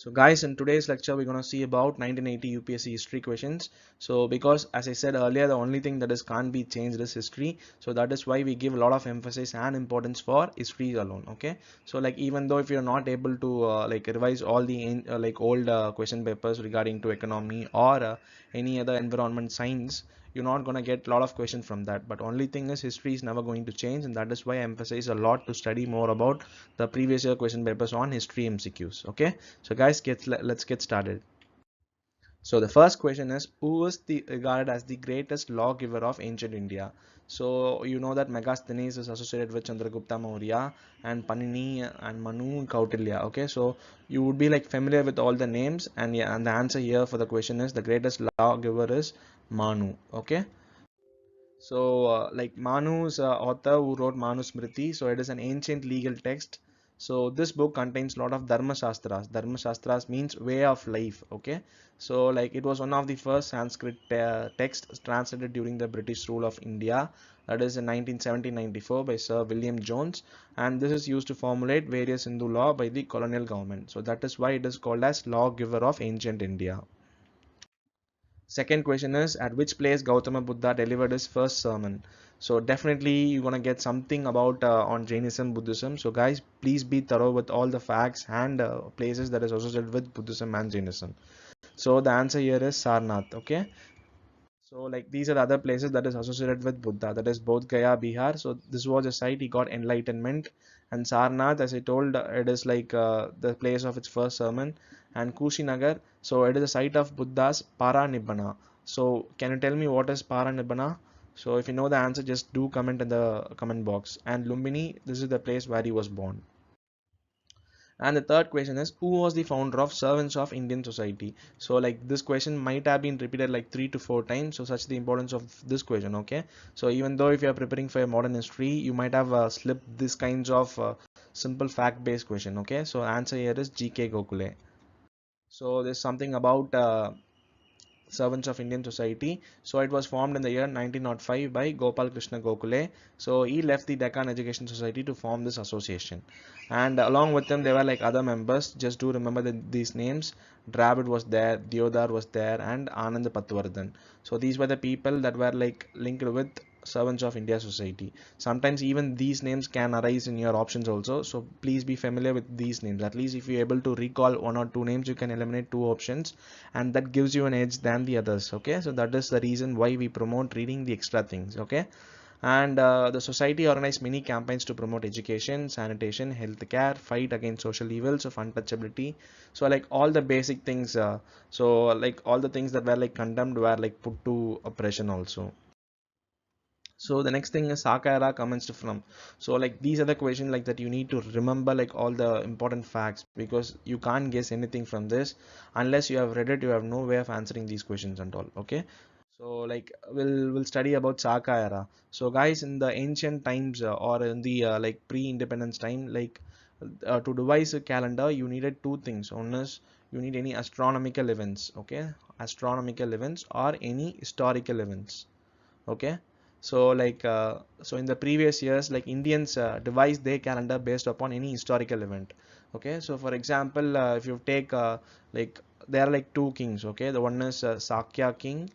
So guys, in today's lecture we're going to see about 1980 UPSC history questions. So because as I said earlier, the only thing that is can't be changed is history. So that is why we give a lot of emphasis and importance for history alone. Okay, so like even though if you're not able to like revise all the like old question papers regarding to economy or any other environment science, you're not going to get a lot of questions from that. But only thing is history is never going to change, and that is why I emphasize a lot to study more about the previous year question papers on history MCQs. Okay, so guys, let's get started. So the first question is, who is regarded as the greatest lawgiver of ancient India? So you know that Megasthenes is associated with Chandragupta Maurya and Panini and Manu Kautilya. Okay, so you would be like familiar with all the names, and yeah, and the answer here for the question is the greatest lawgiver is Manu. Okay, so like Manu's author who wrote Manu Smriti, so it is an ancient legal text. So this book contains a lot of Dharma Shastras. Dharma Shastras means way of life. Okay, so like it was one of the first Sanskrit texts translated during the British rule of India. That is in 1917-94 by Sir William Jones, and this is used to formulate various Hindu law by the colonial government. So that is why it is called as lawgiver of ancient India. Second question is, at which place Gautama Buddha delivered his first sermon? So definitely you're gonna get something about on Jainism, Buddhism. So guys, please be thorough with all the facts and places that is associated with Buddhism and Jainism. So the answer here is Sarnath. Okay. So like these are the other places that is associated with Buddha. That is Bodh Gaya, Bihar. So this was a site he got enlightenment. And Sarnath, as I told, it is like the place of its first sermon. And Kushinagar, so it is a site of Buddha's Paranibbana. So can you tell me what is Paranibbana? So if you know the answer, just do comment in the comment box. And Lumbini, this is the place where he was born. And the third question is, who was the founder of Servants of Indian Society? So like this question might have been repeated like 3 to 4 times. So such the importance of this question. Okay. So even though if you are preparing for a modern history, you might have slipped this kinds of simple fact-based question. Okay. So answer here is G.K. Gokhale. So there's something about Servants of Indian Society. So it was formed in the year 1905 by Gopal Krishna Gokhale. So he left the Deccan Education Society to form this association. And along with them, there were like other members. Just do remember these names. Dravid was there, Deodar was there, and Anand Patwardhan. So these were the people that were like linked with Servants of India Society. Sometimes even these names can arise in your options also. So please be familiar with these names. At least if you're able to recall one or two names, you can eliminate two options, and that gives you an edge than the others. Okay, so that is the reason why we promote reading the extra things. Okay, and the society organized many campaigns to promote education, sanitation, healthcare, fight against social evils of untouchability. So like all the basic things, so like all the things that were like condemned were like put to oppression also. So the next thing is Sokka Era commenced from. So like these are the questions like that you need to remember like all the important facts, because you can't guess anything from this unless you have read it. You have no way of answering these questions and all. Okay. So like we'll study about Sokka Era. So guys, in the ancient times or in the like pre-independence time, like to devise a calendar, you needed two things. One is you need any astronomical events. Okay, astronomical events or any historical events. Okay, so like so in the previous years, like Indians devised their calendar based upon any historical event. Okay, so for example, if you take like there are like two kings. Okay, the one is Sakya king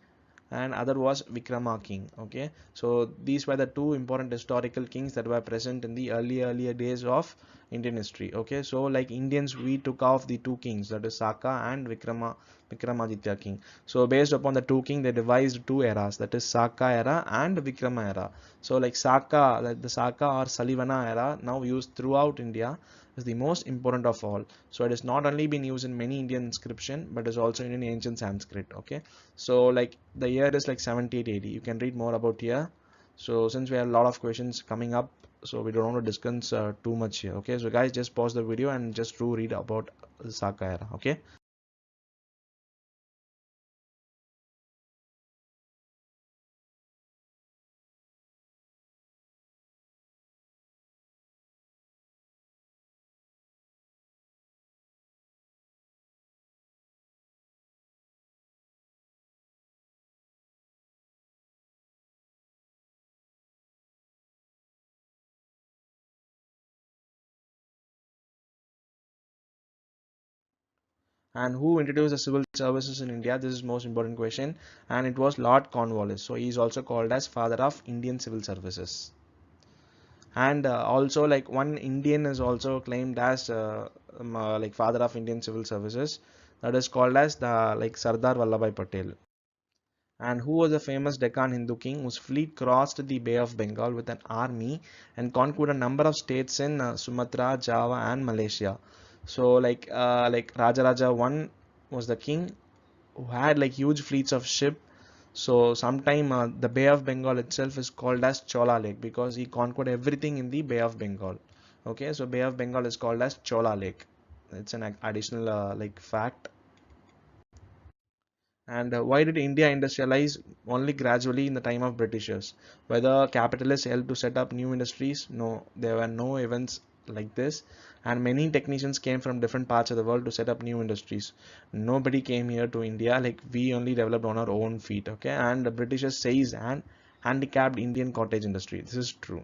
and other was Vikrama king. Okay, so these were the two important historical kings that were present in the earlier days of Indian history. Okay, so like Indians, we took off the two kings, that is Saka and Vikramaditya king. So based upon the two king, they devised two eras, that is Saka era and Vikrama era. So like Saka, like the Saka or Salivana era, now used throughout India, is the most important of all. So it has not only been used in many Indian inscription, but is also in ancient Sanskrit. Okay, so like the year is like 78 AD. You can read more about here. So since we have a lot of questions coming up, so we don't want to discuss too much here. Okay, so guys, just pause the video and just do read about the Saka era. Okay. And who introduced the civil services in India? This is most important question, and it was Lord Cornwallis. So he is also called as father of Indian civil services. And also, like, one Indian is also claimed as like father of Indian civil services, that is called as the like Sardar Vallabhbhai Patel. And who was a famous Deccan Hindu king whose fleet crossed the Bay of Bengal with an army and conquered a number of states in Sumatra, Java, and Malaysia. So like Rajaraja I was the king who had like huge fleets of ship. So sometime the Bay of Bengal itself is called as Chola Lake because he conquered everything in the Bay of Bengal. Okay, so Bay of Bengal is called as Chola Lake. It's an additional like fact. And why did India industrialize only gradually in the time of Britishers? Whether capitalists helped to set up new industries? No, there were no events like this. And many technicians came from different parts of the world to set up new industries. Nobody came here to India. Like, we only developed on our own feet. Okay, and the Britishers says and handicapped Indian cottage industry. This is true.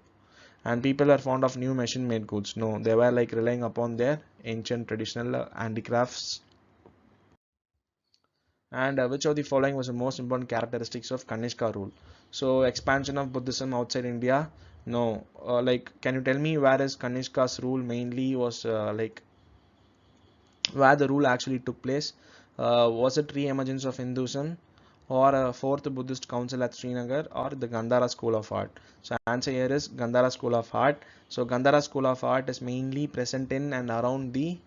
And people are fond of new machine made goods. No, they were like relying upon their ancient traditional handicrafts. And which of the following was the most important characteristics of Kanishka rule? So expansion of Buddhism outside India? No. Like, can you tell me where is Kanishka's rule mainly was like where the rule actually took place? Was it re-emergence of Hinduism, or a fourth Buddhist council at Srinagar, or the Gandhara school of art? So answer here is Gandhara school of art. So Gandhara school of art is mainly present in and around the,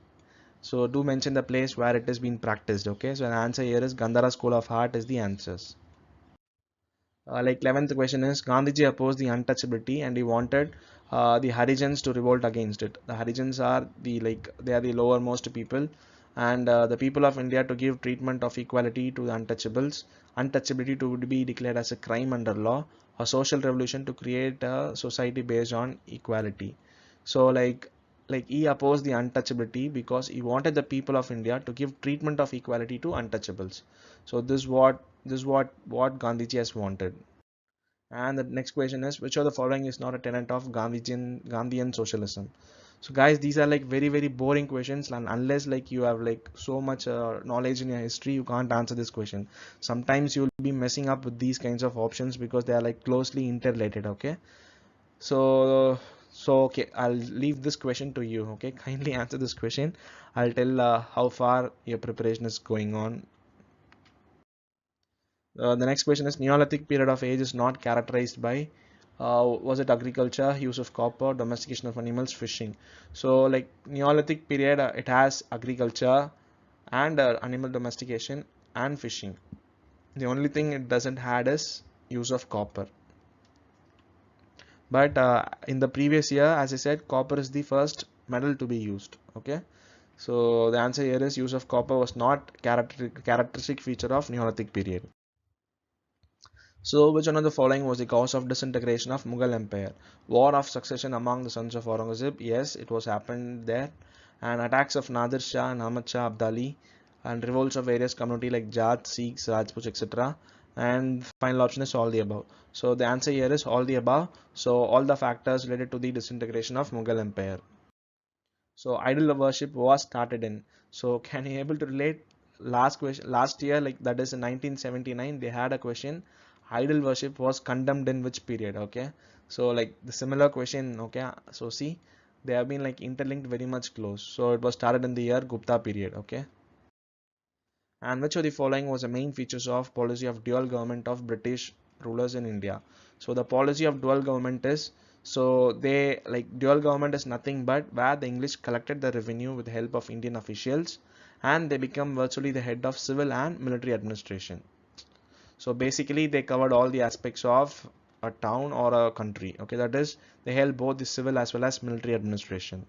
so do mention the place where it is being practiced. Okay, so the answer here is Gandhara School of Art is the answers. Like 11th question is Gandhiji opposed the untouchability and he wanted the Harijans to revolt against it. The Harijans are the like they are the lowermost people, and the people of India to give treatment of equality to the untouchables. Untouchability to be declared as a crime under law. A social revolution to create a society based on equality. So like he opposed the untouchability because he wanted the people of India to give treatment of equality to untouchables. So this is what Gandhiji has wanted. And the next question is, which of the following is not a tenet of Gandhian socialism? So guys, these are like very very boring questions, and unless like you have like so much knowledge in your history, you can't answer this question. Sometimes you'll be messing up with these kinds of options because they are like closely interrelated. Okay, so okay, I'll leave this question to you. Okay, kindly answer this question. I'll tell how far your preparation is going on. The next question is Neolithic period of age is not characterized by was it agriculture, use of copper, domestication of animals, fishing? So like Neolithic period, it has agriculture and animal domestication and fishing. The only thing it doesn't had is use of copper. But in the previous year, as I said, copper is the first metal to be used. Okay, so the answer here is use of copper was not characteristic feature of Neolithic period. So, which one of the following was the cause of disintegration of Mughal Empire? War of succession among the sons of Aurangzeb. Yes, it was happened there. And attacks of Nadir Shah and Ahmad Shah Abdali, and revolts of various community like Jat, Sikhs, Rajputs, etc. And final option is all the above. So the answer here is all the above. So all the factors related to the disintegration of Mughal Empire. So idol worship was started in. So can you able to relate last question last year, like that is in 1979, they had a question, idol worship was condemned in which period? Okay, so like the similar question. Okay, so see, they have been like interlinked very much close. So it was started in the year Gupta period. Okay, and which of the following was the main features of policy of dual government of British rulers in India? So the policy of dual government is, so they like dual government is nothing but where the English collected the revenue with the help of Indian officials, and they become virtually the head of civil and military administration. So basically they covered all the aspects of a town or a country. Okay, that is, they held both the civil as well as military administration.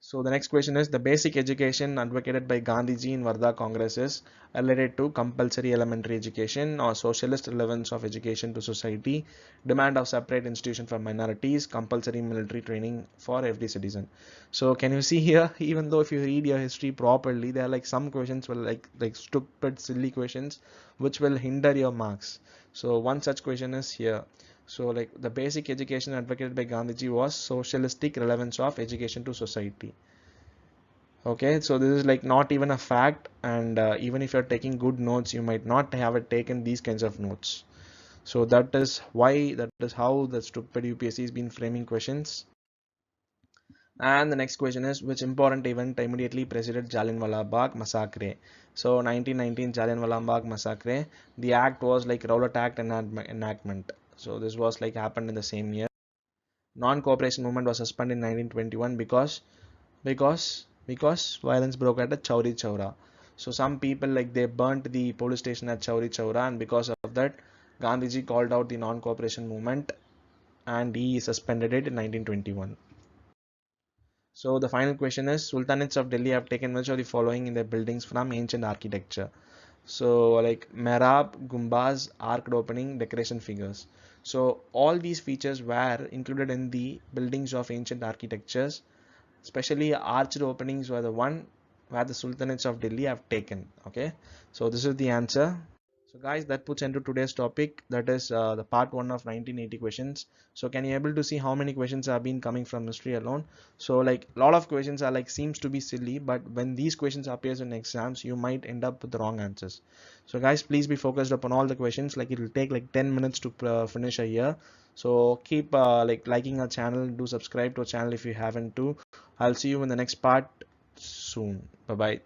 So the next question is the basic education advocated by Gandhiji in Varda Congress is related to compulsory elementary education or socialist relevance of education to society, demand of separate institution for minorities, compulsory military training for every citizen. So can you see here, even though if you read your history properly, there are like some questions will like stupid silly questions which will hinder your marks. So one such question is here. So like the basic education advocated by Gandhiji was socialistic relevance of education to society. Okay, so this is like not even a fact, and even if you're taking good notes, you might not have it taken these kinds of notes. So that is why, that is how the stupid UPSC has been framing questions. And the next question is, which important event immediately preceded Jallianwala Bagh massacre? So 1919 Jallianwala Bagh massacre. The act was like Rowlatt Act enactment. So this was like happened in the same year. Non-cooperation movement was suspended in 1921 because violence broke out at Chauri Chaura. So some people like they burnt the police station at Chauri Chaura, and because of that, Gandhiji called out the non-cooperation movement and he suspended it in 1921. So the final question is, Sultanates of Delhi have taken much of the following in their buildings from ancient architecture. So like Mehrab, Gumbaz, arched opening, decoration figures. So all these features were included in the buildings of ancient architectures, especially arched openings were the one where the Sultanates of Delhi have taken. Okay, so this is the answer. So guys, that puts into today's topic, that is the part 1 of 1980 questions. So can you able to see how many questions have been coming from history alone? So like a lot of questions are like seems to be silly, but when these questions appears in exams, you might end up with the wrong answers. So guys, please be focused upon all the questions. Like it will take like 10 minutes to finish a year. So keep like liking our channel, do subscribe to our channel if you haven't too. I'll see you in the next part soon. Bye bye.